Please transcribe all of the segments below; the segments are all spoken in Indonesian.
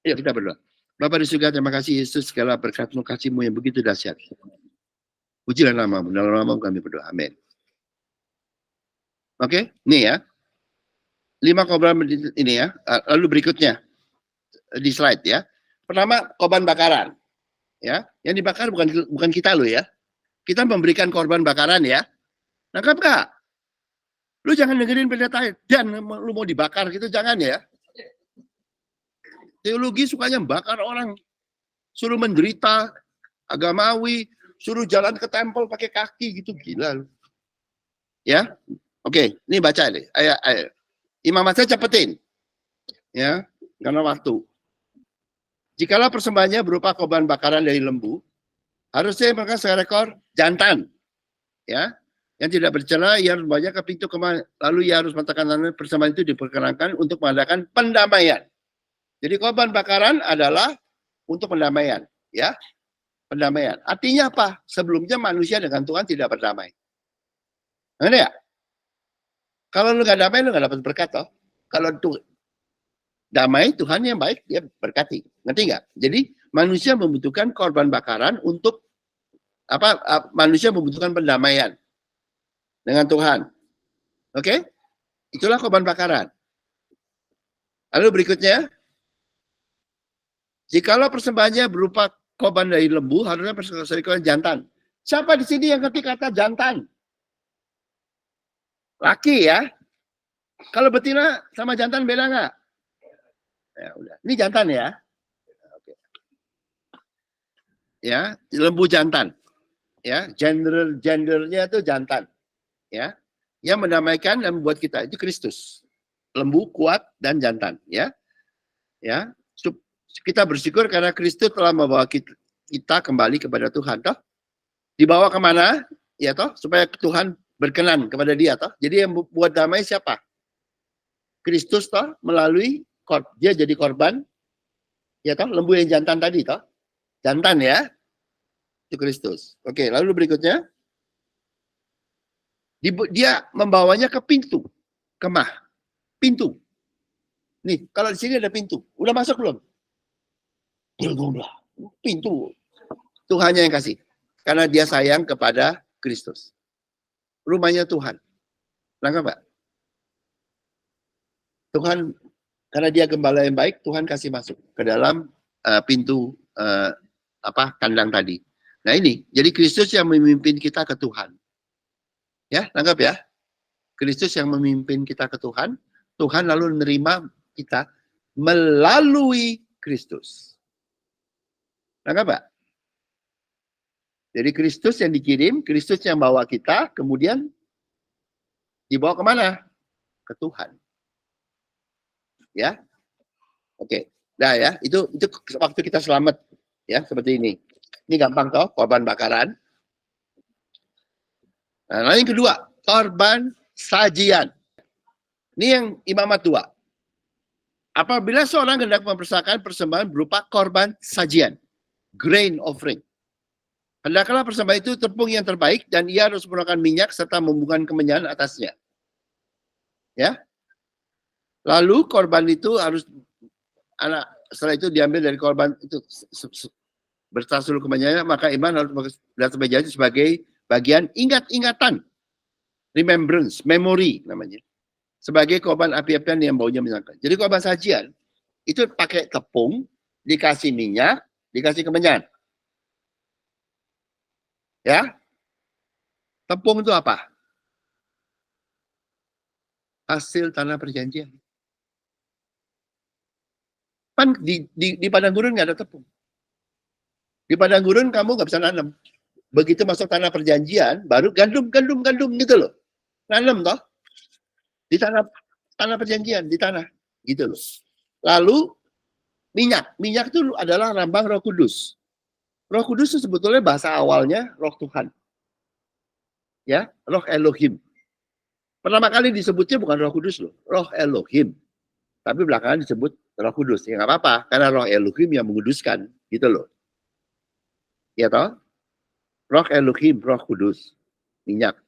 Ya, kita berdoa. Bapa di surga, terima kasih Yesus, segala berkat-Mu, kasih-Mu yang begitu dahsyat. Pujilah nama-Mu, dalam nama-Mu kami berdoa. Amin. Oke, nih ya. 5 korban ini ya. Lalu berikutnya di slide ya. Pertama, korban bakaran. Ya, yang dibakar bukan kita loh ya. Kita memberikan korban bakaran ya. Nangkap nggak? Lu jangan dengerin pendeta dan lu mau dibakar gitu, jangan ya. Teologi sukanya bakar orang, suruh menderita, agamawi, suruh jalan ke tempel pakai kaki gitu, gila lu. Ya, oke, ini baca deh. Ayo. Imam saya cepetin, ya, karena waktu. Jikalau persembahannya berupa korban bakaran dari lembu, harusnya mereka seekor jantan, ya, yang tidak bercela, ia harus membawa ke pintu kemana, lalu ia harus mengatakan persembahan itu diperkenankan untuk mengadakan pendamaian. Jadi korban bakaran adalah untuk pendamaian, ya, pendamaian. Artinya apa? Sebelumnya manusia dengan Tuhan tidak berdamai. Ngerti ya? Kalau lu nggak damai, lu nggak dapat berkat toh. Kalau tuh damai, Tuhan yang baik dia berkati. Ngerti nggak? Jadi manusia membutuhkan korban bakaran untuk apa? Manusia membutuhkan pendamaian dengan Tuhan. Oke? Itulah korban bakaran. Lalu berikutnya, jikalau persembahannya berupa korban dari lembu, harusnya persembahan jantan. Siapa di sini yang ngerti kata jantan? Laki ya. Kalau betina sama jantan beda nggak? Ya udah. Ini jantan ya. Oke. Ya, lembu jantan. Ya, gendernya itu jantan. Ya. Yang mendamaikan dan membuat kita itu Kristus. Lembu kuat dan jantan, ya. Ya. Kita bersyukur karena Kristus telah membawa kita kembali kepada Tuhan, toh. Dibawa kemana? Ya toh, supaya Tuhan berkenan kepada dia, toh. Jadi yang buat damai siapa? Kristus, toh, melalui dia jadi korban, ya toh, lembu yang jantan tadi, toh. Jantan ya, itu Kristus. Oke, lalu berikutnya, dia membawanya ke pintu, kemah, pintu. Nih, kalau di sini ada pintu, udah masuk belum? Pintu. Tuhannya yang kasih. Karena dia sayang kepada Kristus. Rumahnya Tuhan. Nangkap Pak? Tuhan, karena dia gembala yang baik, Tuhan kasih masuk ke dalam pintu kandang tadi. Nah ini, jadi Kristus yang memimpin kita ke Tuhan. Ya, nangkap ya? Kristus yang memimpin kita ke Tuhan, Tuhan lalu menerima kita melalui Kristus. Nangkap Pak? Jadi Kristus yang dikirim, Kristus yang bawa kita, kemudian dibawa kemana? Ke Tuhan. Ya, oke. Nah ya, itu waktu kita selamat, ya seperti ini. Ini gampang toh, korban bakaran. Nah, yang kedua, korban sajian. Ini yang imamat 2. Apabila seorang hendak mempersembahkan persembahan berupa korban sajian, grain offering. Hendaklah persembahan itu tepung yang terbaik dan ia harus menggunakan minyak serta membubuhkan kemenyan atasnya. Ya. Lalu korban itu harus setelah itu diambil dari korban itu bertasul kemenyannya, maka iman harus melihat itu sebagai bagian ingat-ingatan, remembrance, memory namanya. Sebagai korban api-apian yang baunya menyenangkan. Jadi korban sajian itu pakai tepung, dikasih minyak, dikasih kemenyan. Ya, tepung itu apa? Hasil tanah perjanjian. Kan di padang gurun nggak ada tepung. Di padang gurun kamu nggak bisa nanam. Begitu masuk tanah perjanjian, baru gandum gitu loh. Nanam toh. Di tanah perjanjian, di tanah. Gitu loh. Lalu minyak itu adalah lambang Roh Kudus. Roh Kudus itu sebetulnya bahasa awalnya Roh Tuhan. Ya, Roh Elohim. Pertama kali disebutnya bukan Roh Kudus loh, Roh Elohim. Tapi belakangan disebut Roh Kudus. Ya nggak apa-apa, karena Roh Elohim yang menguduskan, gitu loh. Ya toh? Roh Elohim, Roh Kudus, minyak.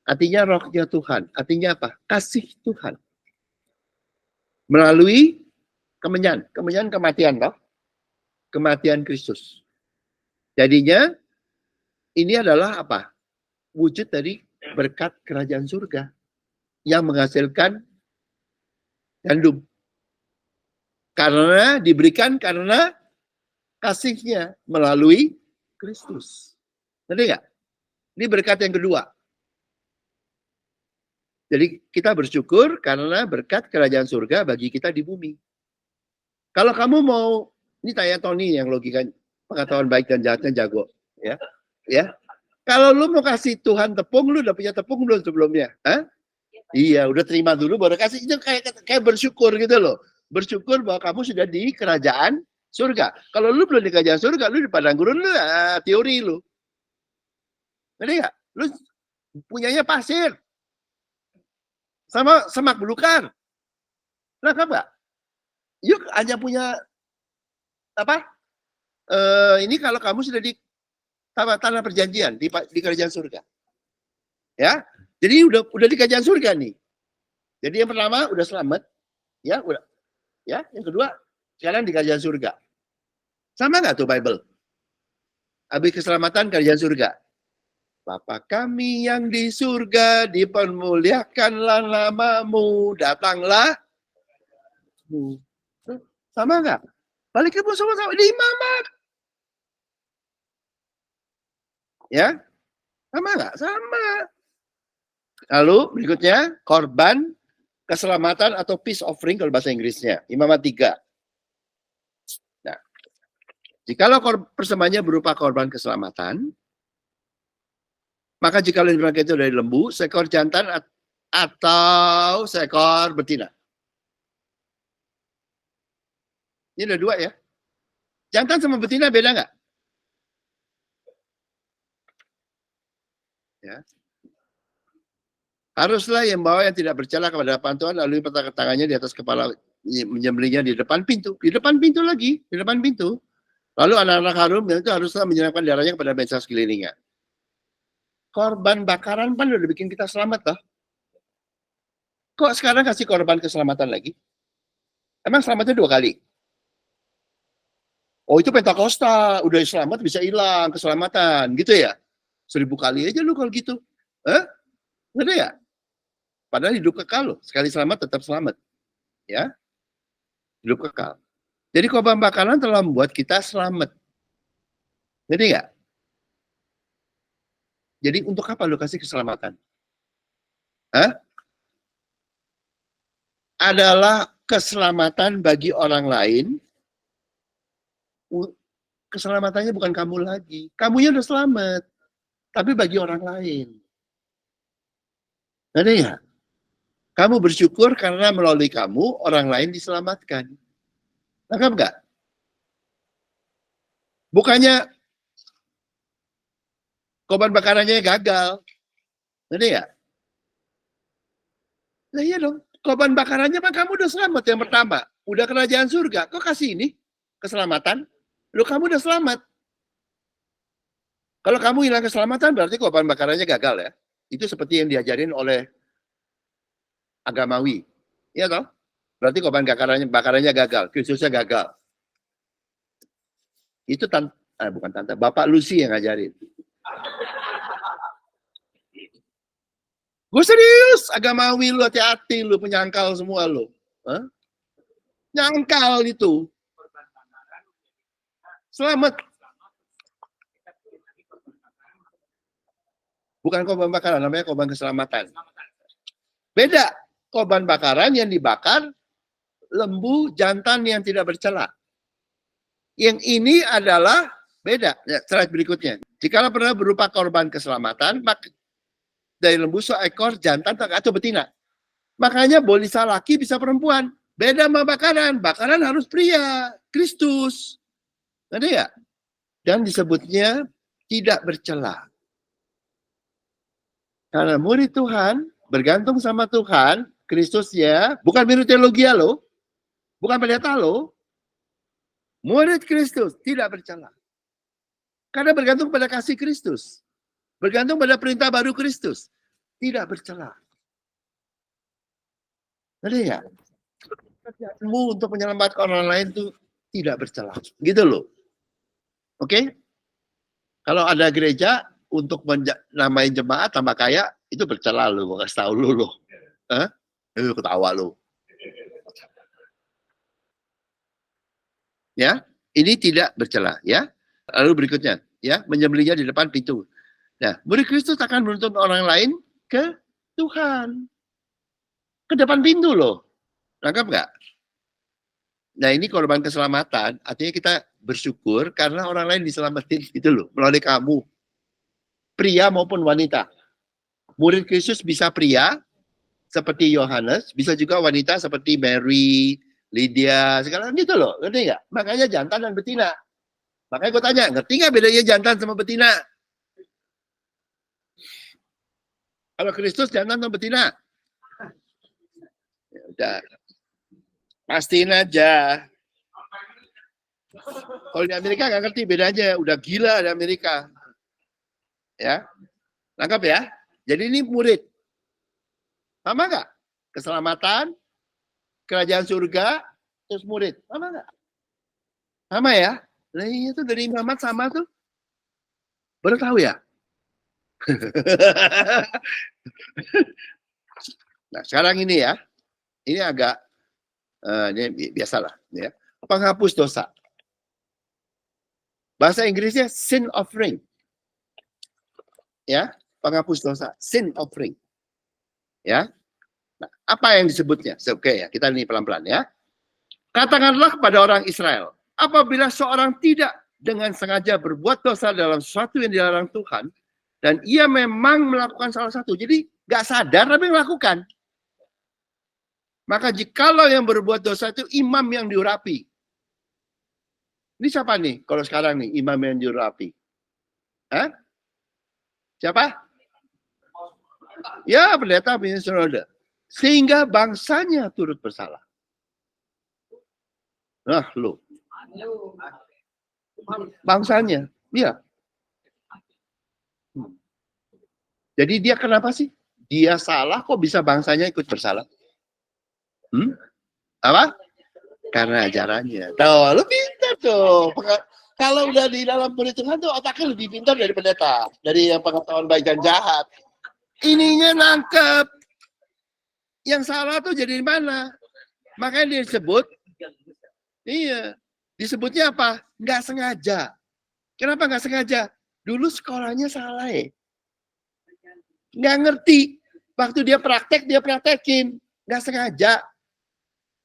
Artinya rohnya Tuhan. Artinya apa? Kasih Tuhan. Melalui kemenyan kematian toh. kematian Kristus. Jadinya ini adalah apa? Wujud dari berkat kerajaan surga yang menghasilkan gandum. Karena diberikan karena kasihnya melalui Kristus. Ngerti nggak? Ini berkat yang kedua. Jadi kita bersyukur karena berkat kerajaan surga bagi kita di bumi. Kalau kamu mau, ini tanya Tony yang logika pengetahuan baik dan jahatnya jago, ya, ya. Kalau lu mau kasih Tuhan tepung, lu udah punya tepung belum sebelumnya? Hah? Iya, udah terima dulu baru kasih. Itu kayak bersyukur gitu loh. Bersyukur bahwa kamu sudah di kerajaan surga. Kalau lu belum di kerajaan surga, lu di padang gurun, lu teori lu. Ngerti nggak? Lu punyanya pasir. Sama semak belukar. Lengkap nggak? Yuk hanya punya apa? Ini kalau kamu sudah di tanah perjanjian di kerajaan surga. Ya. Jadi udah di kerajaan surga nih. Jadi yang pertama udah selamat, ya udah. Ya, yang kedua sekarang di kerajaan surga. Sama nggak tuh Bible? Habis keselamatan kerajaan surga. Bapa kami yang di surga, dipermuliakanlah namamu, datanglah. Sama nggak? Balik ke sama-sama di imamat. Ya, sama nggak? Sama. Lalu berikutnya korban keselamatan atau peace offering kalau bahasa Inggrisnya. Imamat 3. Nah, jikalau persembahannya berupa korban keselamatan, maka jika dipakai itu dari lembu, seekor jantan atau seekor betina. Ini ada dua ya. Jantan sama betina beda nggak? Ya. Haruslah yang bawa yang tidak bercela kepada hadapan Tuhan, lalu tangannya di atas kepala menyembelihnya di depan pintu. Di depan pintu lagi, di depan pintu. Lalu anak-anak Harun itu haruslah menyerahkan darahnya kepada bangsa sekelilingnya. Korban bakaran kan udah bikin kita selamat toh. Kok sekarang kasih korban keselamatan lagi? Emang selamatnya 2 kali? Oh itu Pentakosta, udah selamat bisa hilang keselamatan, gitu ya? 1000 kali aja lu kalau gitu. Ngerti ya? Padahal hidup kekal loh, sekali selamat tetap selamat. Ya, hidup kekal. Jadi korban bakaran telah membuat kita selamat. Ngerti nggak? Jadi untuk apa lu kasih keselamatan? Adalah keselamatan bagi orang lain. Keselamatannya bukan kamu lagi. Kamunya udah selamat. Tapi bagi orang lain. Ngerti ya? Kamu bersyukur karena melalui kamu, orang lain diselamatkan. Lengkap nggak? Bukannya korban bakarannya gagal. Ngerti ya? Nah iya dong. Korban bakarannya kan kamu udah selamat yang pertama. Udah kerajaan surga. Kok kasih ini? Keselamatan? Lu kamu udah selamat. Kalau kamu hilang keselamatan berarti korban bakarannya gagal ya. Itu seperti yang diajarin oleh agamawi. Iya toh? Berarti korban bakarannya gagal. Kristusnya gagal. Itu bukan tante. Bapak Lucy yang ngajarin. Gue serius. Agamawi lu hati-hati lu. Penyangkal semua lu. Nyangkal itu. Selamat. Bukan korban bakaran, namanya korban keselamatan. Beda. Korban bakaran yang dibakar lembu jantan yang tidak bercela. Yang ini adalah beda. Ya, slide berikutnya. Jika pernah berupa korban keselamatan, maka dari lembu seekor jantan atau betina. Makanya bisa laki, bisa perempuan. Beda sama bakaran. Bakaran harus pria. Kristus. Ada ya? Dan disebutnya tidak bercela. Karena murid Tuhan, bergantung sama Tuhan, Kristusnya, bukan menurut teologi lo, bukan pendeta lo, murid Kristus tidak bercela. Karena bergantung pada kasih Kristus. Bergantung pada perintah baru Kristus. Tidak bercela. Ada ya? Kerjaanmu untuk menyelamatkan orang lain itu tidak bercela. Gitu loh. Oke? Kalau ada gereja untuk namain jemaat tambah kaya, itu bercela lu, gua kasih tahu lu. Hah? Lu ketawa lu. Ya, ini tidak bercela, ya. Lalu berikutnya, ya, menyembelihnya di depan pintu. Nah, murid Kristus akan menuntun orang lain ke Tuhan. Ke depan pintu loh. Nangkap nggak? Nah, ini korban keselamatan, artinya kita bersyukur karena orang lain diselamatin gitu loh, melalui kamu. Pria maupun wanita. Murid Kristus bisa pria, seperti Yohanes, bisa juga wanita seperti Mary, Lydia, sekarang gitu loh, ngerti nggak? Makanya jantan dan betina. Makanya gue tanya, ngerti nggak bedanya jantan sama betina? Kalau Kristus jantan sama betina? Ya udah, pastiin aja. Kalau di Amerika nggak ngerti bedanya, udah gila di Amerika. Ya, lengkap ya. Jadi ini murid. Sama nggak? Keselamatan, kerajaan surga, terus murid. Sama nggak? Sama ya? Nah itu dari Muhammad sama tuh. Baru tahu ya? Nah sekarang ini ya, ini agak ini biasalah ya. Penghapus dosa. Bahasa Inggrisnya sin offering. Ya, penghapus dosa, sin offering. Ya. Nah, apa yang disebutnya? Oke ya, kita ini pelan-pelan ya. Katakanlah kepada orang Israel, apabila seorang tidak dengan sengaja berbuat dosa dalam sesuatu yang dilarang Tuhan, dan ia memang melakukan salah satu, jadi nggak sadar tapi melakukan. Maka jikalau yang berbuat dosa itu imam yang diurapi. Ini siapa nih kalau sekarang nih imam yang diurapi? Hah? Siapa? Ya pendeta Saudara. Sehingga bangsanya turut bersalah. Nah lu. Bangsanya. Iya. Jadi dia kenapa sih? Dia salah kok bisa bangsanya ikut bersalah? Apa? Karena ajarannya. Tuh, lu pintar tuh. Kalau udah di dalam perhitungan tuh otaknya lebih pintar dari pendeta, dari yang pengetahuan baik dan jahat. Ininya nangkep. Yang salah tuh jadi di mana? Makanya disebut, iya, disebutnya apa? Nggak sengaja. Kenapa nggak sengaja? Dulu sekolahnya salah ya. Nggak ngerti. Waktu dia praktek, dia praktekin. Nggak sengaja.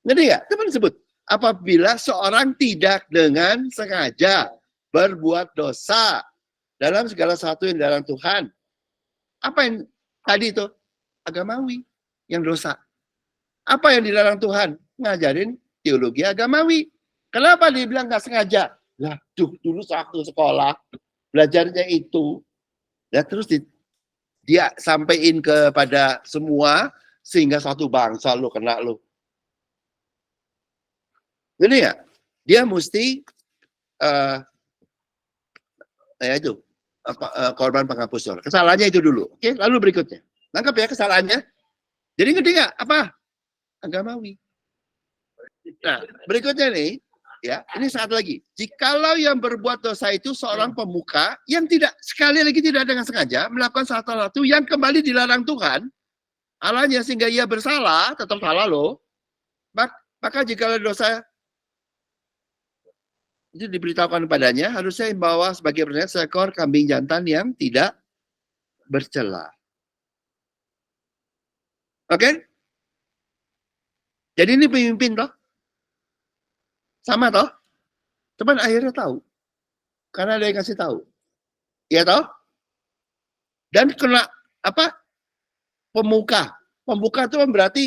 Ngerti nggak? Itu disebut. Apabila seorang tidak dengan sengaja berbuat dosa dalam segala sesuatu yang dilarang Tuhan. Apa yang tadi itu? Agamawi yang dosa. Apa yang dilarang Tuhan? Ngajarin teologi agamawi. Kenapa dibilang nggak sengaja? Lah, dulu waktu sekolah belajarnya itu. Ya terus dia sampaikan kepada semua sehingga satu bangsa lo kena lo. Ini ya, dia mesti ya itu korban penghapus dosa. Kesalahannya itu dulu. Oke, lalu berikutnya. Nangkep ya kesalahannya. Jadi ngerti nggak apa? Agamawi. Nah, berikutnya nih, ya, ini saat lagi. Jikalau yang berbuat dosa itu seorang pemuka yang tidak sekali lagi tidak dengan sengaja melakukan sesuatu yang kembali dilarang Tuhan, Allahnya sehingga ia bersalah, tetap salah loh. Maka jikalau dosa itu diberitahukan padanya, harusnya membawa sebagai pertanyaan seekor kambing jantan yang tidak bercela. Oke? Jadi ini pemimpin toh? Sama toh? Cuman akhirnya tahu. Karena ada yang kasih tahu. Iya toh? Dan kena apa? Pemuka. Pemuka itu berarti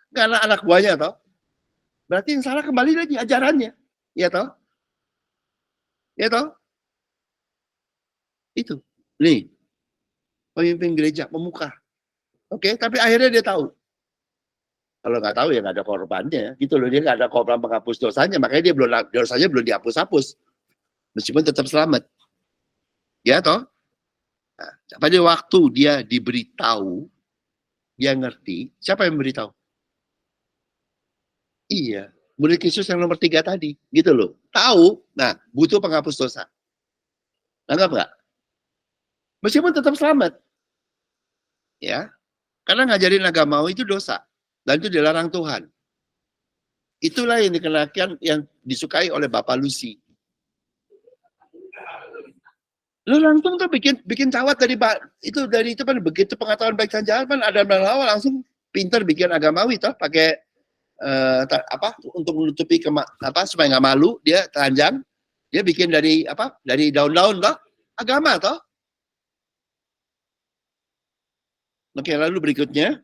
karena anak buahnya toh? Berarti yang salah kembali lagi ajarannya. Iya toh? Iya toh? Itu. Nih. Pemimpin gereja, pemuka. Oke, tapi akhirnya dia tahu. Kalau nggak tahu ya nggak ada korbannya, gitu loh, dia nggak ada korban menghapus dosanya, makanya dia belum dosanya belum dihapus-hapus, meskipun tetap selamat, ya toh. Nah, pada waktu dia diberitahu, dia ngerti, siapa yang memberitahu? Iya, murid Kristus yang nomor 3 tadi, gitu loh. Tahu, nah butuh penghapus dosa. Anggap nggak? Meskipun tetap selamat, ya, karena ngajarin agamawi itu dosa dan itu dilarang Tuhan. Itulah yang dikenakan, yang disukai oleh Bapak Lucy. Lu langsung tuh bikin cawat dari itu kan begitu pengetahuan baik dan jahat kan ada awal langsung pinter bikin agamawi toh pakai untuk menutupi supaya nggak malu dia telanjang, dia bikin dari daun-daun toh agama toh. Oke, lalu berikutnya,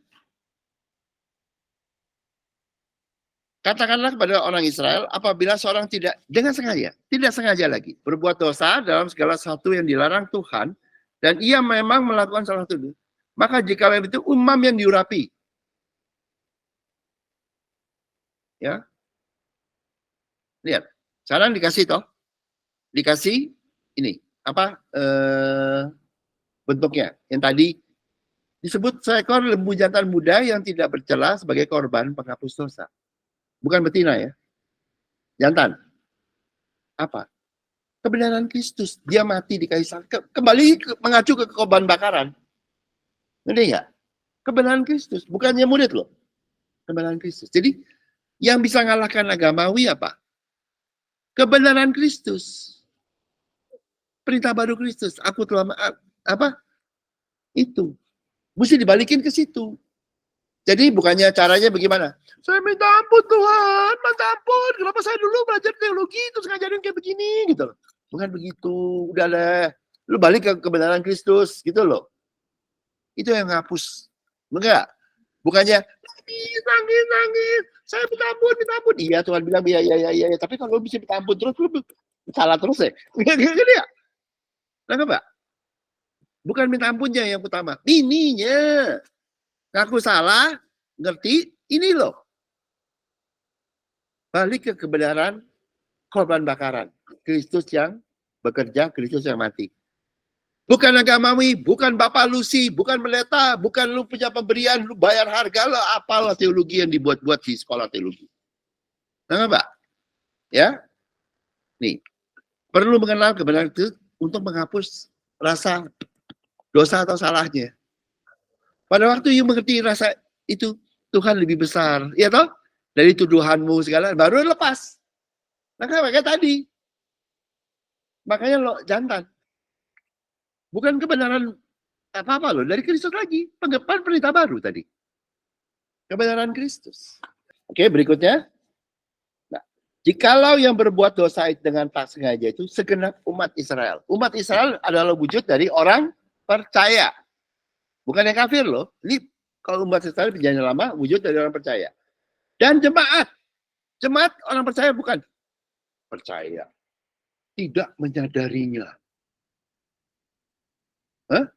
katakanlah kepada orang Israel, apabila seorang tidak sengaja lagi berbuat dosa dalam segala sesuatu yang dilarang Tuhan, dan ia memang melakukan salah satu, maka jika itu umam yang diurapi, ya, lihat, sekarang dikasih ini bentuknya yang tadi disebut seekor lembu jantan muda yang tidak bercela sebagai korban penghapus dosa. Bukan betina ya. Jantan. Apa? Kebenaran Kristus. Dia mati di kayu salib. Kembali mengacu ke korban bakaran. Ngerti nggak? Kebenaran Kristus. Bukannya murid loh. Kebenaran Kristus. Jadi yang bisa ngalahkan agamawi apa? Kebenaran Kristus. Perintah baru Kristus. Aku telah itu. Mesti dibalikin ke situ. Jadi bukannya caranya bagaimana? Saya minta ampun Tuhan, minta ampun. Kenapa saya dulu belajar teologi terus ngajarin kayak begini gitu loh. Bukan begitu. Udah deh. Lu balik ke kebenaran Kristus gitu loh. Itu yang ngapus. Enggak. Bukannya nangis. Saya minta ampun. Iya Tuhan bilang iya. Tapi kalau lu bisa minta ampun terus lu salah terus ya. Gini ya. Nangkep Pak? Bukan minta ampunnya yang pertama. Ininya. Ngaku salah, ngerti, ini loh. Balik ke kebenaran korban bakaran. Kristus yang bekerja, Kristus yang mati. Bukan agamawi, bukan Bapak Lucy, bukan pendeta, bukan lu punya pemberian, lu bayar harga, lo apalah teologi yang dibuat-buat di sekolah teologi. Nah, Pak? Ya? Nih, perlu mengenal kebenaran itu untuk menghapus rasa dosa atau salahnya. Pada waktu you mengerti rasa itu, Tuhan lebih besar. Ya toh? Dari tuduhanmu segala, baru lepas. Makanya tadi. Makanya lo jantan. Bukan kebenaran apa-apa loh. Dari Kristus lagi. Pengepan perintah baru tadi. Kebenaran Kristus. Oke, berikutnya. Nah, jikalau yang berbuat dosa dengan tak sengaja itu segenap umat Israel. Umat Israel adalah wujud dari orang percaya. Bukan yang kafir loh. Ini kalau umat Israel perjanjian lama wujud dari orang percaya. Dan jemaat. Jemaat orang percaya bukan percaya. Tidak menyadarinya. Hah?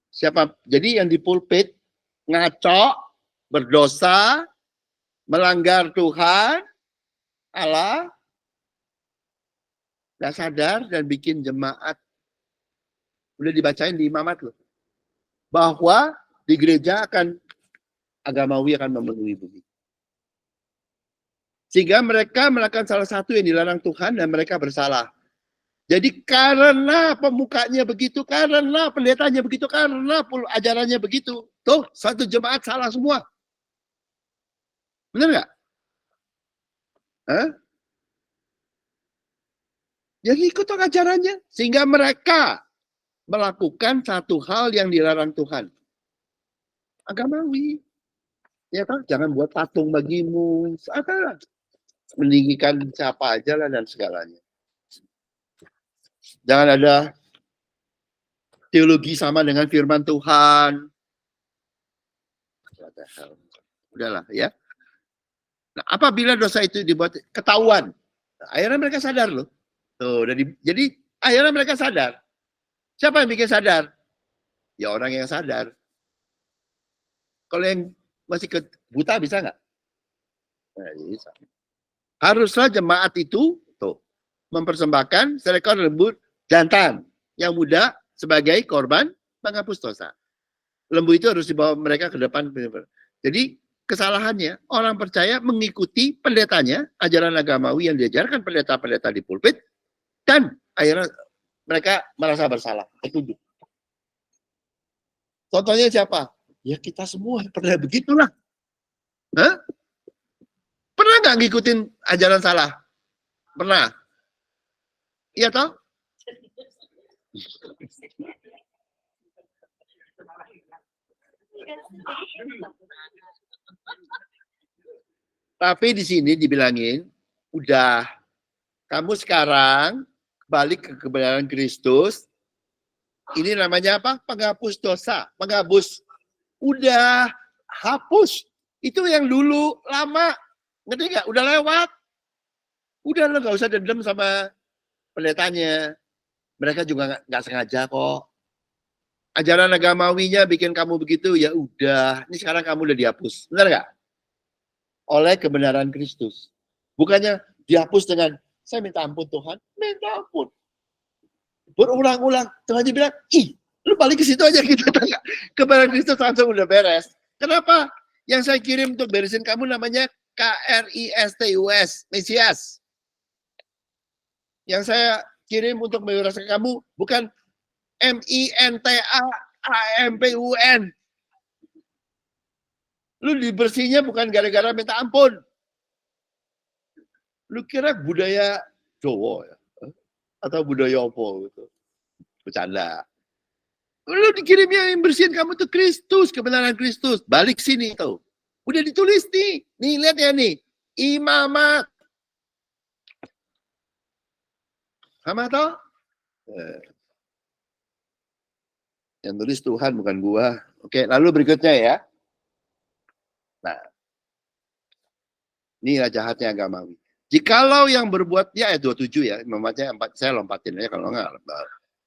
Siapa? Jadi yang di pulpit ngaco, berdosa, melanggar Tuhan, Allah, nggak sadar dan bikin jemaat. Udah dibacain di imamat loh. Bahwa di gereja agamawi akan memenuhi bumi. Sehingga mereka melakukan salah satu yang dilarang Tuhan dan mereka bersalah. Jadi karena pemukanya begitu, karena pendetanya begitu, karena ajarannya begitu, tuh satu jemaat salah semua. Benar nggak? Yang ikut ajarannya. Sehingga mereka melakukan satu hal yang dilarang Tuhan. Agamawi. Ya kan? Jangan buat patung bagimu. Meninggikan siapa aja lah dan segalanya. Jangan ada teologi sama dengan firman Tuhan. Udahlah ya. Nah, apabila dosa itu dibuat ketahuan, akhirnya mereka sadar loh. Tuh, jadi akhirnya mereka sadar. Siapa yang bikin sadar? Ya orang yang sadar. Kalau yang masih buta bisa nggak? Nah, bisa. Haruslah jemaat itu tuh mempersembahkan seekor lembu jantan yang muda sebagai korban penghapus dosa. Lembu itu harus dibawa mereka ke depan. Jadi kesalahannya? Orang percaya mengikuti pendetanya, ajaran agamawi yang diajarkan pendeta-pendeta di pulpit, dan akhirnya mereka merasa bersalah, tertuduh. Contohnya siapa? Ya kita semua pernah begitulah. Hah? Pernah nggak ngikutin ajaran salah? Pernah. Iya toh? Tapi di sini dibilangin, udah kamu sekarang balik ke kebenaran Kristus. Ini namanya apa? Penghapus dosa. Penghapus. Udah hapus. Itu yang dulu lama. Ngerti nggak? Udah lewat. Udah lo nggak usah dendam sama pendetanya. Mereka juga nggak sengaja kok. Ajaran agamawinya bikin kamu begitu, ya udah. Ini sekarang kamu udah dihapus. Benar nggak? Oleh kebenaran Kristus. Bukannya dihapus dengan, saya minta ampun Tuhan. Minta ampun. Berulang-ulang. Tuhan dia bilang, ih, lu balik ke situ aja gitu. Kebenaran Kristus langsung udah beres. Kenapa? Yang saya kirim untuk beresin kamu namanya KRISTUS, Mesias. Yang saya kirim untuk membereskan kamu bukan MINTAAMPUN. Lu dibersihnya bukan gara-gara minta ampun. Lu kira budaya Jawa ya? Atau budaya apa gitu? Bercanda. Lu dikirimnya yang bersihin kamu tuh Kristus, kebenaran Kristus. Balik sini tuh. Udah ditulis nih. Nih lihat ya nih. Imamat. Sama toh? Yang tulis Tuhan bukan gua. Oke, lalu berikutnya ya. Nah, ini jahatnya agamawi. Jikalau yang berbuat, ya ayat 27 ya, membaca 4, saya lompatin aja kalau enggak.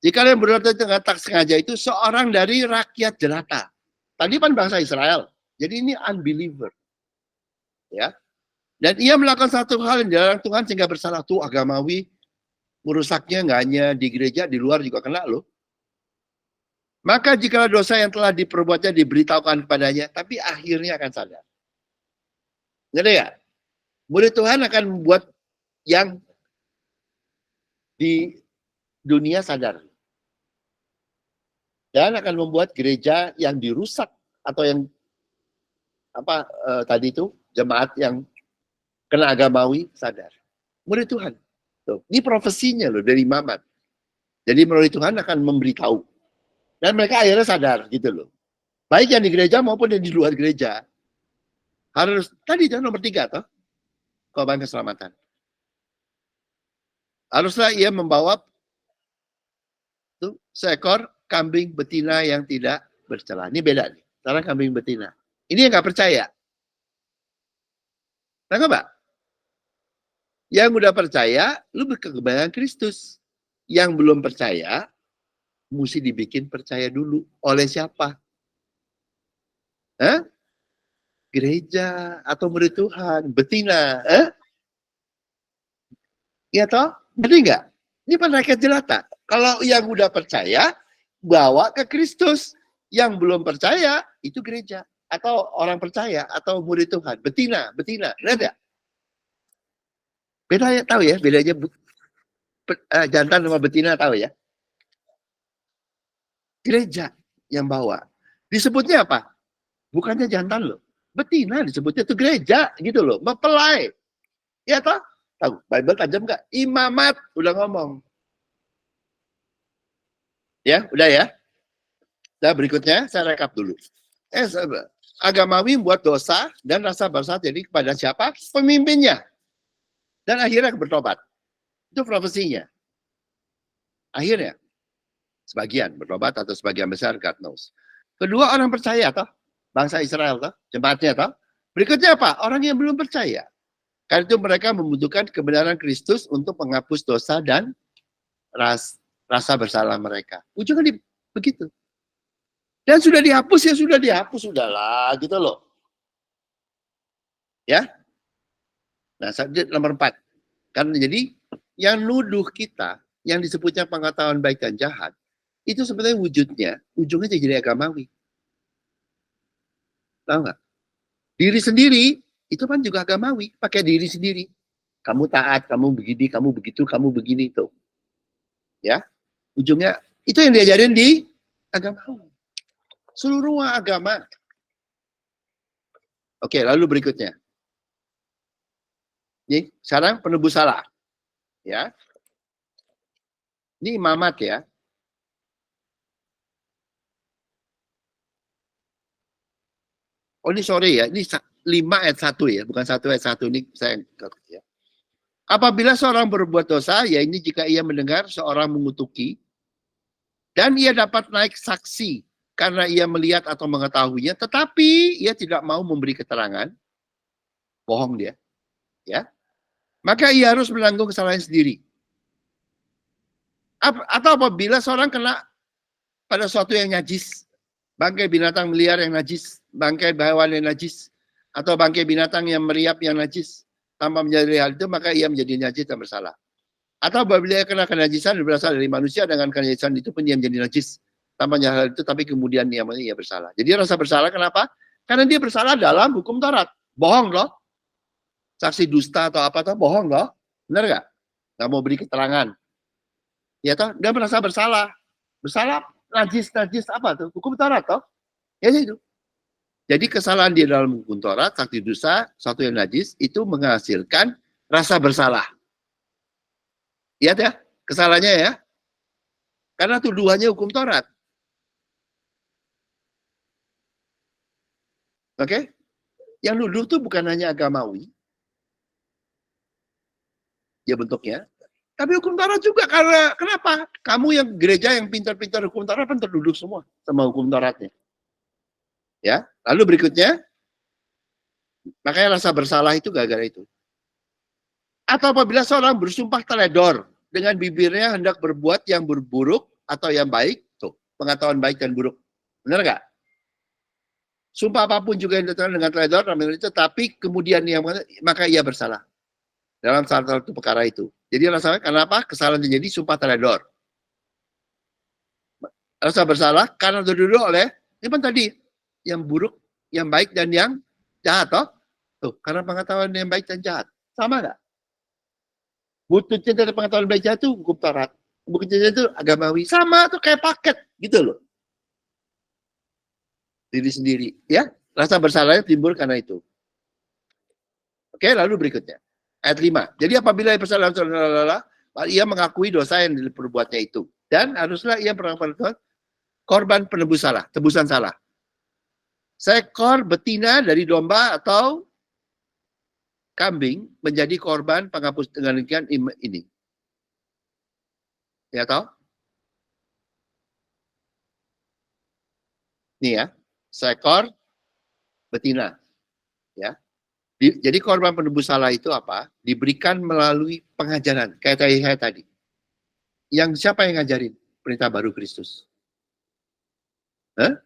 Jikalau yang berbuat dengan tak sengaja itu seorang dari rakyat jelata. Tadi kan bangsa Israel. Jadi ini unbeliever. Ya. Dan ia melakukan satu hal yang dilarang Tuhan sehingga bersalah tuh agamawi. Merusaknya nggak hanya di gereja, di luar juga kena loh. Maka jika dosa yang telah diperbuatnya diberitahukan kepadanya, tapi akhirnya akan sadar. Ngerti ya? Murid Tuhan akan membuat yang di dunia sadar. Dan akan membuat gereja yang dirusak atau yang tadi itu jemaat yang kena agamawi sadar. Murid Tuhan. Tuh, ini profesinya loh dari Mamat. Jadi murid Tuhan akan memberitahu. Dan mereka akhirnya sadar gitu loh. Baik yang di gereja maupun yang di luar gereja. Harus, tadi itu nomor 3 toh. Korban keselamatan. Haruslah ia membawa tuh, seekor kambing betina yang tidak bercela. Ini beda nih. Sekarang kambing betina. Ini yang nggak percaya. Tangkap Pak? Yang udah percaya, lu berkebenaran Kristus. Yang belum percaya, mesti dibikin percaya dulu. Oleh siapa? Hah? Gereja atau murid Tuhan, betina. Iya toh? Ngerti nggak? Ini kan rakyat jelata. Kalau yang udah percaya, bawa ke Kristus. Yang belum percaya, itu gereja. Atau orang percaya, atau murid Tuhan. Betina. Lihat ya? Beda ya, tahu ya? Bedanya jantan sama betina, tahu ya? Gereja yang bawa. Disebutnya apa? Bukannya jantan loh. Betina disebutnya itu gereja gitu loh. Mempelai. Ya toh? Tahu, Bible tajam nggak? Imamat, udah ngomong. Ya, udah ya. Nah, berikutnya saya rekap dulu. Agamawi membuat dosa dan rasa bersalah jadi kepada siapa? Pemimpinnya. Dan akhirnya bertobat. Itu profesinya. Akhirnya. Sebagian bertobat atau sebagian besar, God knows. Kedua, orang percaya toh. Bangsa Israel toh. Jemaatnya toh. Berikutnya apa? Orang yang belum percaya. Karena itu mereka membutuhkan kebenaran Kristus untuk menghapus dosa dan rasa bersalah mereka. Ujungnya begitu. Dan sudah dihapus, ya sudah dihapus, sudahlah gitu loh. Ya. Nah, nomor 4. Karena jadi yang nuduh kita, yang disebutnya pengetahuan baik dan jahat, itu sebenarnya ujungnya jadi agamawi. Tahu nggak? Diri sendiri itu kan juga agamawi, pakai diri sendiri. Kamu taat, kamu begini, kamu begitu, kamu begini tuh. Ya, ujungnya itu yang diajarin di agama. Seluruh agama. Oke, lalu berikutnya. Ini sekarang penebus salah. Ya. Ini imamat ya. Oh ini sorry ya, ini 5 ayat 1 ya, bukan 1 ayat 1 ini saya ya. Apabila seorang berbuat dosa, ya ini jika ia mendengar seorang mengutuki, dan ia dapat naik saksi karena ia melihat atau mengetahuinya, tetapi ia tidak mau memberi keterangan, bohong dia, ya. Maka ia harus menanggung kesalahan sendiri. Atau apabila seorang kena pada sesuatu yang najis, bangkai binatang liar yang najis, bangkai hewan yang najis, atau bangkai binatang yang meriap yang najis, tanpa menjadi hal itu, maka ia menjadi najis dan bersalah. Atau apabila ia kena kenajisan berasal dari manusia, dengan kenajisan itu pun dia menjadi najis, tanpa menjadi hal itu, tapi kemudian ia bersalah. Jadi rasa bersalah kenapa? Karena dia bersalah dalam hukum Taurat. Bohong loh. Saksi dusta atau apa tuh bohong loh. Benar nggak? Nggak mau beri keterangan. Ya toh, dia merasa bersalah. Bersalah najis apa tuh? Hukum Taurat toh? Ya itu. Jadi kesalahan dia dalam hukum Taurat, saksi dosa, satu yang najis, itu menghasilkan rasa bersalah. Lihat ya, kesalahannya ya. Karena tuduhannya hukum Taurat. Oke? Yang nuduh itu bukan hanya agamawi, ya bentuknya, tapi hukum Taurat juga. Karena kenapa? Kamu yang gereja yang pintar-pintar hukum Taurat kan terduduk semua sama hukum Tauratnya. Ya, lalu berikutnya, makanya rasa bersalah itu gara-gara itu. Atau apabila seorang bersumpah teledor dengan bibirnya hendak berbuat yang buruk atau yang baik, tuh pengetahuan baik dan buruk, benar nggak? Sumpah apapun juga yang dilakukan dengan teledor, tapi kemudian yang maka ia bersalah dalam salah satu perkara itu. Jadi rasanya kenapa kesalahan terjadi sumpah teledor? Rasa bersalah karena terduduk oleh ini kan tadi yang buruk, yang baik dan yang jahat, toh? Tuh, karena pengetahuan yang baik dan jahat. Sama nggak? Butuhnya dari pengetahuan baik jahat itu hukum Taurat. Butuhnya itu agamawi. Sama tuh kayak paket gitu loh. Diri sendiri, ya. Rasa bersalahnya timbul karena itu. Oke, lalu berikutnya. Ayat 5. Jadi apabila bersalah, ia mengakui dosa yang diperbuatnya itu. Dan haruslah ia berkorban korban penebus salah, tebusan salah. Seekor betina dari domba atau kambing menjadi korban penghapus dengan demikian ini. Ya tahu? Nih ya, seekor betina. Ya. Jadi korban penebus salah itu apa? Diberikan melalui pengajaran. Kayak tadi. Yang siapa yang ngajarin? Perintah baru Kristus. Hah?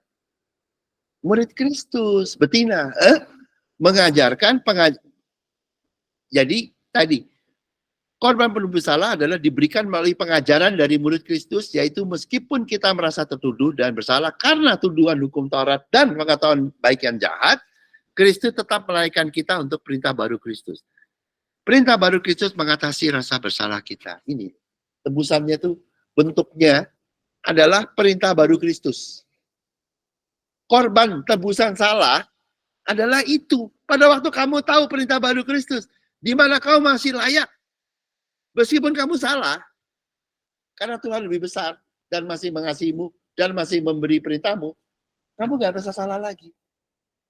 Murid Kristus, betina. Mengajarkan Jadi tadi, korban penebus salah adalah diberikan melalui pengajaran dari murid Kristus, yaitu meskipun kita merasa tertuduh dan bersalah karena tuduhan hukum Taurat dan pengetahuan baik yang jahat, Kristus tetap menaikkan kita untuk perintah baru Kristus. Perintah baru Kristus mengatasi rasa bersalah kita. Ini, tebusannya itu bentuknya adalah perintah baru Kristus. Korban tebusan salah adalah itu. Pada waktu kamu tahu perintah baru Kristus, di mana kau masih layak. Meskipun kamu salah, karena Tuhan lebih besar dan masih mengasihimu dan masih memberi perintahmu, kamu gak merasa salah lagi.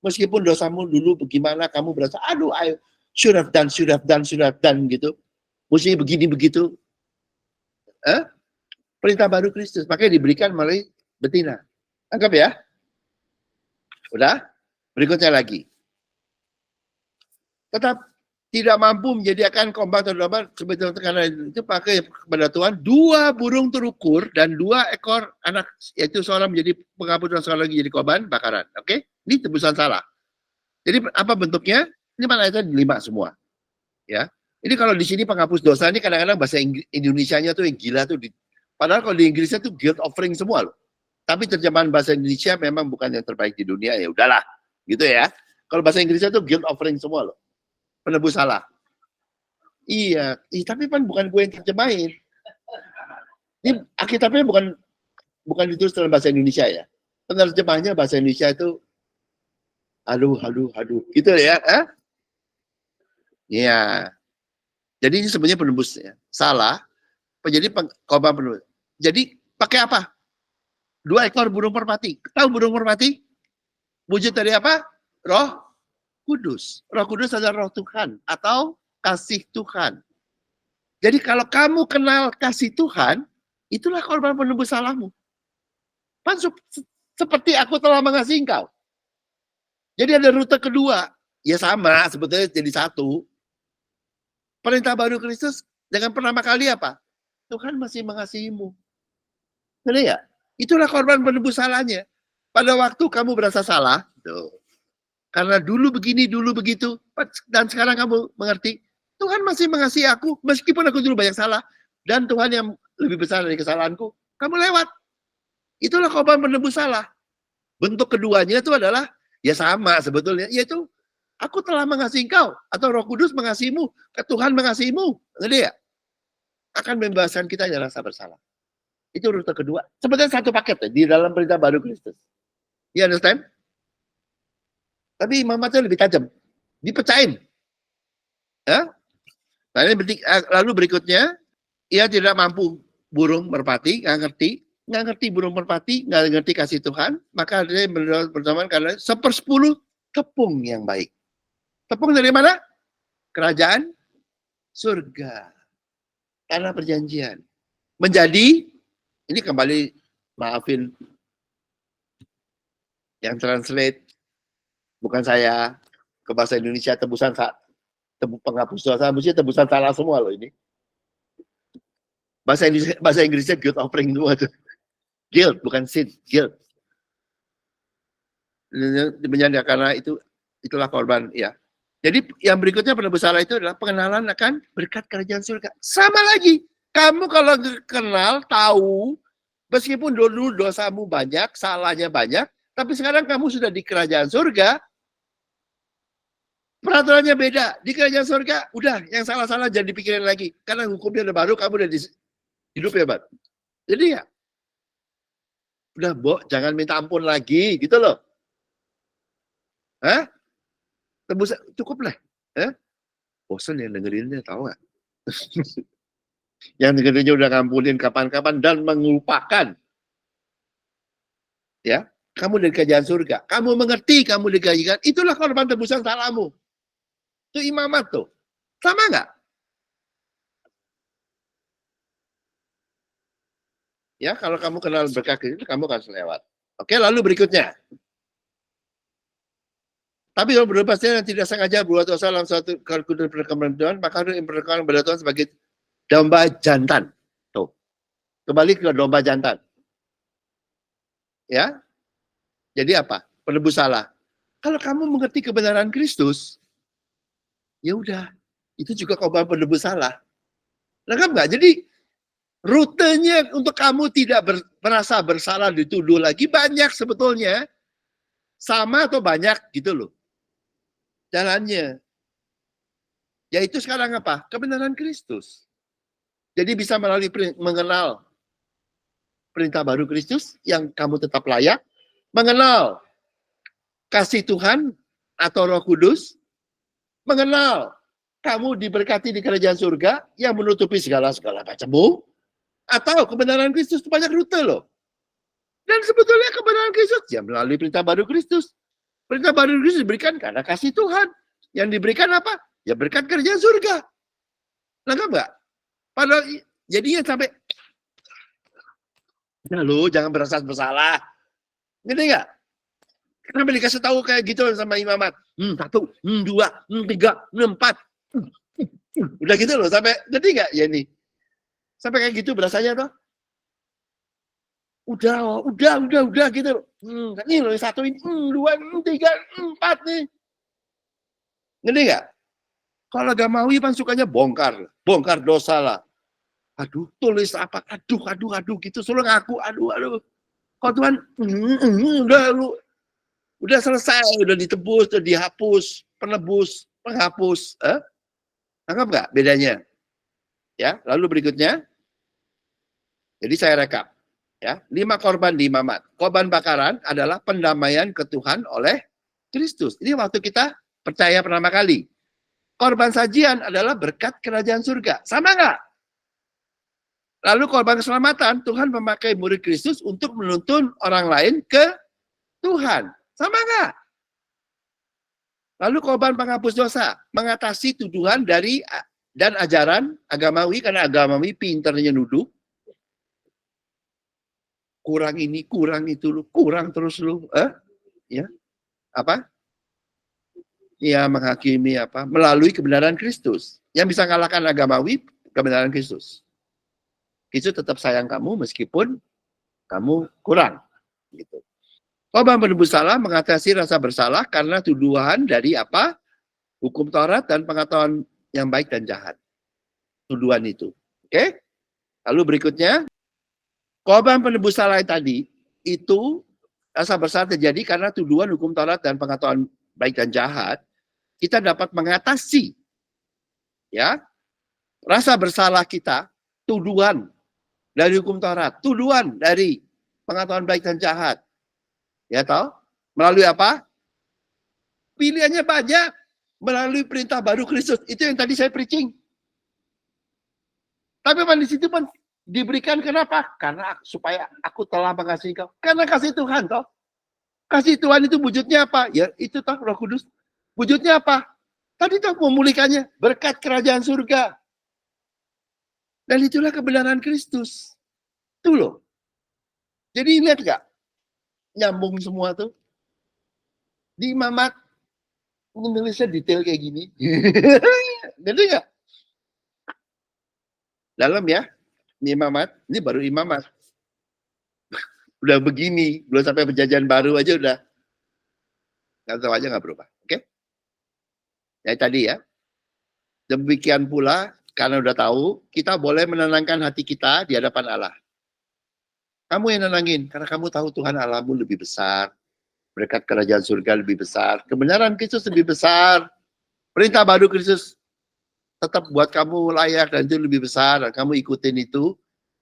Meskipun dosamu dulu bagaimana, kamu berasa, aduh, I should have done gitu. Mesti begini begitu. Perintah baru Kristus, makanya diberikan melalui betina. Anggap ya. Udah? Berikutnya lagi. Tetap tidak mampu menyediakan korban atau domba seperti karena itu pakai kepada Tuhan 2 burung terukur dan 2 ekor anak, yaitu seorang menjadi penghapus dan seorang lagi jadi korban bakaran. Oke? Ini tebusan salah. Jadi apa bentuknya? Ini ayatnya 5 semua. Ya. Ini kalau di sini penghapus dosa ini kadang-kadang bahasa Indonesianya tuh yang gila tuh. Padahal kalau di Inggrisnya tuh guilt offering semua loh. Tapi terjemahan bahasa Indonesia memang bukan yang terbaik di dunia, ya udahlah. Gitu ya. Kalau bahasa Inggrisnya tuh guilt offering semua loh. Penebus salah. Iya, tapi kan bukan gue yang terjemahin. Ini Alkitabnya bukan ditulis dalam bahasa Indonesia ya. Penerjemahnya bahasa Indonesia itu aduh. Gitu ya. Iya. Jadi ini sebenarnya penebus ya. Salah. Jadi korban penebus. Jadi pakai apa? 2 ekor burung merpati. Tahu burung merpati? Wujud dari apa? Roh Kudus. Roh Kudus adalah roh Tuhan atau kasih Tuhan. Jadi kalau kamu kenal kasih Tuhan, itulah korban penebus salahmu. Seperti aku telah mengasihi engkau. Jadi ada rute kedua. Ya sama, sebetulnya jadi satu. Perintah baru Kristus dengan pertama kali apa? Tuhan masih mengasihimu. Ngerti ya? Itulah korban penebus salahnya. Pada waktu kamu berasa salah, tuh. Karena dulu begini, dulu begitu, dan sekarang kamu mengerti, Tuhan masih mengasihi aku, meskipun aku dulu banyak salah, dan Tuhan yang lebih besar dari kesalahanku, kamu lewat. Itulah korban penebus salah. Bentuk keduanya itu adalah, ya sama sebetulnya, yaitu, aku telah mengasihi engkau, atau Roh Kudus mengasihimu, Tuhan mengasihimu, ngerti ya? Akan membebaskan kita dari rasa bersalah. Itu rute kedua. Sebenarnya satu paket ya, di dalam perintah baru Kristus. You understand? Tapi imamatnya lebih tajam. Dipecahin. Ya? Nah, lalu berikutnya, ia tidak mampu burung merpati, nggak ngerti burung merpati, nggak ngerti kasih Tuhan, maka dia berteman karena 1/10 tepung yang baik. Tepung dari mana? Kerajaan surga. Karena perjanjian. Menjadi, ini kembali, maafin yang translate, bukan saya, ke bahasa Indonesia tebusan penghapus dosa, mesti tebusan salah semua loh ini. Bahasa Inggrisnya guilt offering semua tuh. Guilt, bukan sin, guilt. Karena itulah korban, ya. Jadi yang berikutnya penebus salah itu adalah pengenalan akan berkat kerajaan surga. Sama lagi, kamu kalau kenal, tahu, meskipun dulu dosamu banyak, salahnya banyak, tapi sekarang kamu sudah di kerajaan surga, peraturannya beda. Di kerajaan surga, udah yang salah-salah jangan dipikirin lagi. Karena hukumnya udah baru, kamu udah hidup ya, Bang. Jadi ya, udah, Bo, jangan minta ampun lagi, gitu loh. Hah? Tebus, cukup lah. Bosan yang dengerinnya, tahu nggak? Yang dengerinnya udah ngampunin kapan-kapan dan mengupakan. Ya, kamu dari kerajaan surga. Kamu mengerti, kamu digajikan. Itulah korban tebusan salahmu. Itu imamat tuh. Sama nggak? Ya, kalau kamu kenal berkat itu, kamu akan selewat. Oke, lalu berikutnya. Tapi kalau berlepas yang tidak sengaja buat dosa dalam suatu kalkulasi perkembangan Tuhan, maka harus memperlakukan kepada Tuhan sebagai domba jantan. Tuh. Kembali ke domba jantan. Ya. Jadi apa? Penebus salah. Kalau kamu mengerti kebenaran Kristus, ya udah, itu juga korban penebus salah. Lengkap nggak? Jadi rutenya untuk kamu tidak merasa bersalah dituduh lagi banyak sebetulnya. Sama atau banyak gitu loh. Jalannya. Yaitu sekarang apa? Kebenaran Kristus. Jadi bisa melalui mengenal perintah baru Kristus yang kamu tetap layak, mengenal kasih Tuhan atau Roh Kudus, mengenal kamu diberkati di kerajaan surga yang menutupi segala macammu, atau kebenaran Kristus itu banyak rute loh. Dan sebetulnya kebenaran Kristus ya melalui perintah baru Kristus. Perintah baru Kristus diberikan karena kasih Tuhan. Yang diberikan apa? Ya berkat kerajaan surga. Lengkap nggak? Padahal jadinya sampai, ya lu jangan berasa bersalah. Ngerti nggak? Kenapa dikasih tahu kayak gitu sama imamat? 1, 2, 3, 4. Udah gitu loh, sampai ngerti nggak ya ini? Sampai kayak gitu berasanya toh? Udah gitu. Ini loh 1 ini, 2, 3, 4 nih. Ngerti nggak? Kalau agamawi kan sukanya bongkar dosa lah. Aduh, tulis apa? Aduh gitu. Suruh ngaku, aduh. Kalau Tuhan, udah lu. Udah selesai, udah ditebus, udah dihapus, penebus, penghapus. Anggap nggak bedanya? Ya, lalu berikutnya. Jadi saya rekap. Ya, 5 korban di Imamat. Korban bakaran adalah pendamaian ke Tuhan oleh Kristus. Ini waktu kita percaya pertama kali. Korban sajian adalah berkat kerajaan surga. Sama nggak? Lalu korban keselamatan, Tuhan memakai murid Kristus untuk menuntun orang lain ke Tuhan. Sama nggak? Lalu korban penghapus dosa, mengatasi tuduhan dari dan ajaran agamawi, karena agamawi pinternya nuduh. Kurang ini, kurang itu, lu kurang terus lu. Ya, apa? Ya, menghakimi apa? Melalui kebenaran Kristus. Yang bisa mengalahkan agamawi, kebenaran Kristus. Kristus tetap sayang kamu meskipun kamu kurang. Gitu. Korban penebus salah mengatasi rasa bersalah karena tuduhan dari apa? Hukum Taurat dan pengetahuan yang baik dan jahat. Tuduhan itu. Oke? Lalu berikutnya, korban penebus salah tadi itu rasa bersalah terjadi karena tuduhan hukum Taurat dan pengetahuan baik dan jahat. Kita dapat mengatasi ya rasa bersalah kita, tuduhan dari hukum Taurat, tuduhan dari pengetahuan baik dan jahat. Ya tahu? Melalui apa? Pilihannya banyak. Melalui perintah baru Kristus. Itu yang tadi saya preaching. Tapi di situ pun diberikan kenapa? Karena supaya aku telah mengasihi kau. Karena kasih Tuhan toh. Kasih Tuhan itu wujudnya apa? Ya itu toh Roh Kudus. Wujudnya apa? Tadi toh memulihkannya berkat kerajaan surga. Dan itulah kebenaran Kristus. Itu loh. Jadi lihat gak? Nyambung semua tuh. Di Imamat menulisnya detail kayak gini. Jadi gak? Dalam ya. Ini Imamat. Ini baru Imamat. Udah begini. Belum sampai perjanjian baru aja udah. Gak tahu aja gak berubah. Oke? Ya tadi ya. Demikian pula, karena udah tahu, kita boleh menenangkan hati kita di hadapan Allah. Kamu yang nenangin, karena kamu tahu Tuhan Allahmu lebih besar. Berkat kerajaan surga lebih besar. Kebenaran Kristus lebih besar. Perintah baru Kristus tetap buat kamu layak dan itu lebih besar. Dan kamu ikutin itu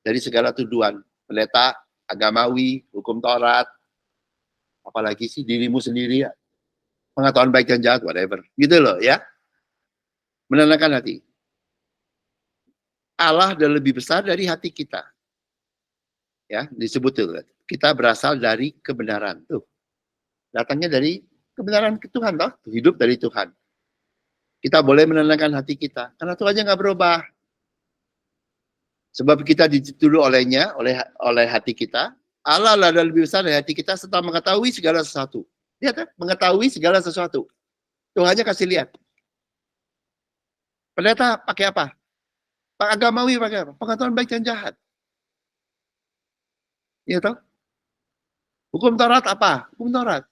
dari segala tuduhan. Pendeta, agamawi, hukum Taurat. Apalagi sih dirimu sendiri ya. Pengetahuan baik dan jahat, whatever. Gitu loh ya. Menenangkan hati. Allah adalah lebih besar dari hati kita. Ya, disebut tuh. Kita berasal dari kebenaran. Tuh. Datangnya dari kebenaran Tuhan toh, hidup dari Tuhan. Kita boleh menenangkan hati kita karena Tuhan nggak berubah. Sebab kita dituduh olehnya, oleh hati kita. Allah adalah lebih besar dari hati kita serta mengetahui segala sesuatu. Lihat kan? Mengetahui segala sesuatu. Tuhannya kasih lihat. Pendeta pakai apa? Pak agamawi pakai apa? Pengetahuan baik dan jahat. Iya toh? Hukum Taurat apa? Hukum Taurat.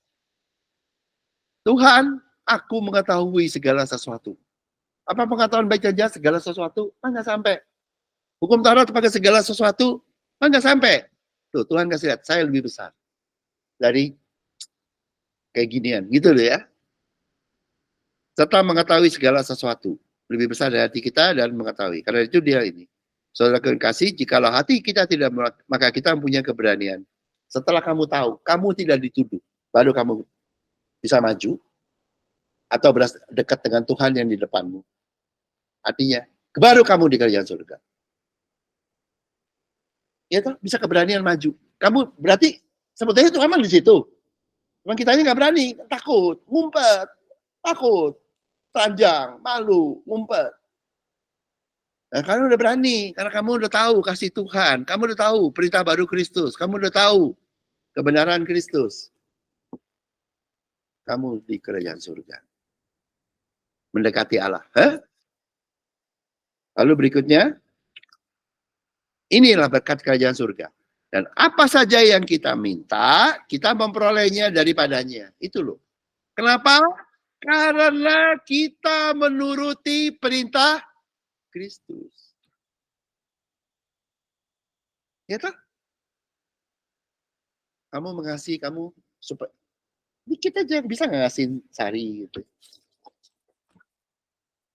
Tuhan, aku mengetahui segala sesuatu. Apa pengetahuan baik dan jahat segala sesuatu? Nggak sampai. Hukum Taurat pakai segala sesuatu? Nggak sampai. Tuh, Tuhan kasih lihat, saya lebih besar dari kayak ginian. Gitu loh ya. Serta mengetahui segala sesuatu. Lebih besar dari hati kita dan mengetahui. Karena itu dia ini. Saudara kasih, jikalau hati kita tidak, maka kita mempunyai keberanian. Setelah kamu tahu, kamu tidak dituduh. Baru kamu bisa maju. Atau dekat dengan Tuhan yang di depanmu. Artinya, baru kamu di kerajaan surga. Ya toh, bisa keberanian maju. Kamu berarti sebetulnya Tuhan memang di situ. Memang kitanya nggak berani, takut, ngumpet, takut, telanjang, malu, ngumpet. Nah, kamu udah berani, karena kamu udah tahu kasih Tuhan, kamu udah tahu perintah baru Kristus, kamu udah tahu kebenaran Kristus. Kamu di kerajaan surga. Mendekati Allah. Lalu berikutnya, inilah berkat kerajaan surga. Dan apa saja yang kita minta, kita memperolehnya daripadanya. Itu loh. Kenapa? Karena kita menuruti perintah Kristus. Ya toh? Kamu mengasihi kamu supaya Dikit aja, bisa nggak ngasih sehari gitu.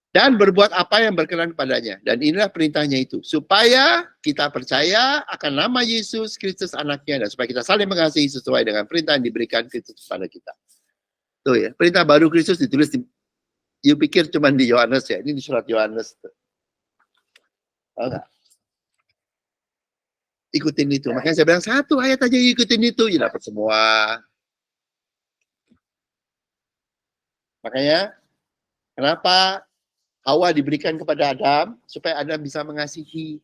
Dan berbuat apa yang berkenan kepadanya. Dan inilah perintahnya itu. Supaya kita percaya akan nama Yesus Kristus anaknya. Dan supaya kita saling mengasihi sesuai dengan perintah yang diberikan Kristus kepada kita. Tuh ya, perintah baru Kristus ditulis di, you pikir cuma di Yohanes ya. Ini di surat Yohanes. Oh, enggak. Ikutin itu. Makanya saya bilang satu ayat aja ikutin itu. Ya dapat semua. Makanya kenapa Hawa diberikan kepada Adam supaya Adam bisa mengasihi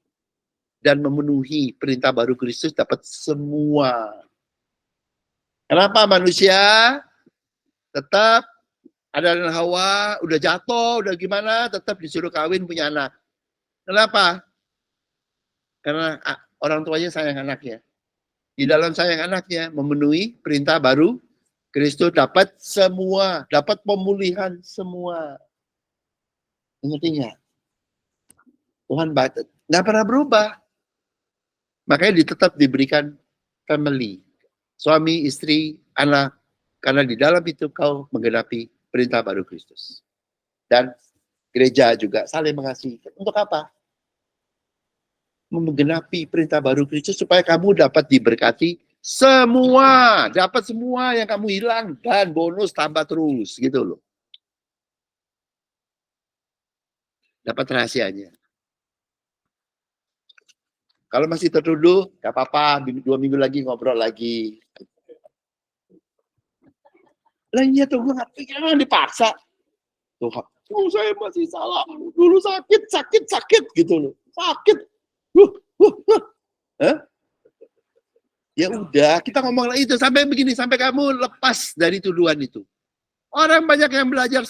dan memenuhi perintah baru Kristus dapat semua. Kenapa manusia tetap Adam dan Hawa udah jatuh, udah gimana, tetap disuruh kawin punya anak. Kenapa? Karena orang tuanya sayang anaknya. Di dalam sayang anaknya memenuhi perintah baru Kristus dapat semua, dapat pemulihan semua. Ngerti nggak? Tuhan nggak pernah berubah. Makanya tetap diberikan family. Suami, istri, anak. Karena di dalam itu kau menggenapi perintah baru Kristus. Dan gereja juga saling mengasihi. Untuk apa? Menggenapi perintah baru Kristus supaya kamu dapat diberkati semua. Dapat semua yang kamu hilang. Dan bonus tambah terus. Gitu loh. Dapat rahasianya. Kalau masih tertuduh, gak apa-apa. 2 minggu lagi ngobrol lagi. Lah iya tuh, gue jangan dipaksa. Tuhan, saya masih salah. Dulu sakit gitu loh. Sakit. Ya udah, kita ngomong lagi itu. Sampai begini, sampai kamu lepas dari tuduhan itu. Orang banyak yang belajar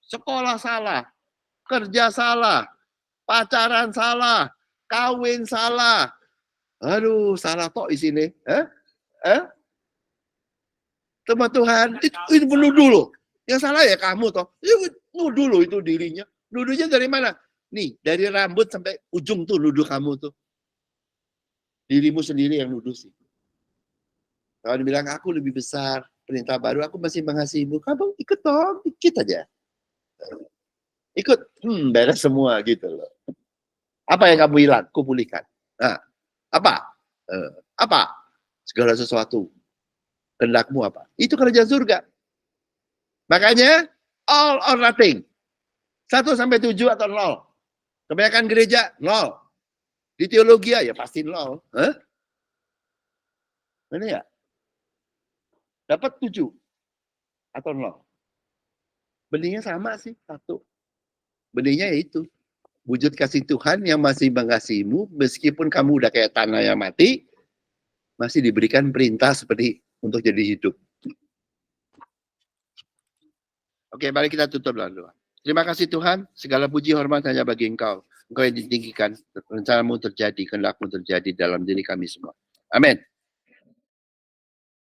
sekolah salah. Kerja salah. Pacaran salah. Kawin salah. Aduh, salah tok di sini. Sama Tuhan, itu menuduh loh. Yang salah ya kamu toh. Nuduh loh itu dirinya. Nuduhnya dari mana? Nih, dari rambut sampai ujung tuh nuduh kamu tuh. Dirimu sendiri yang nuduh sih. Kalau bilang aku lebih besar, perintah baru, aku masih mengasihimu. Kamu ikut dong, dikit aja. Ikut, beres semua gitu loh. Apa yang kamu hilang? Kupulihkan. Nah, apa? Apa? Segala sesuatu. Kehendakmu apa? Itu kerajaan surga. Makanya all or nothing. 1 sampai 7 atau 0. Kebanyakan gereja 0. Di teologi ya pasti 0. Mana ya? Dapat 7 atau 0. Benihnya sama sih, 1. Benihnya yaitu wujud kasih Tuhan yang masih mengasihimu meskipun kamu udah kayak tanah yang mati, masih diberikan perintah seperti untuk jadi hidup. Oke, mari kita tutup doa. Terima kasih Tuhan, segala puji hormat hanya bagi Engkau. Engkau yang ditinggikan, rencanamu terjadi, kehendakmu terjadi dalam diri kami semua. Amin.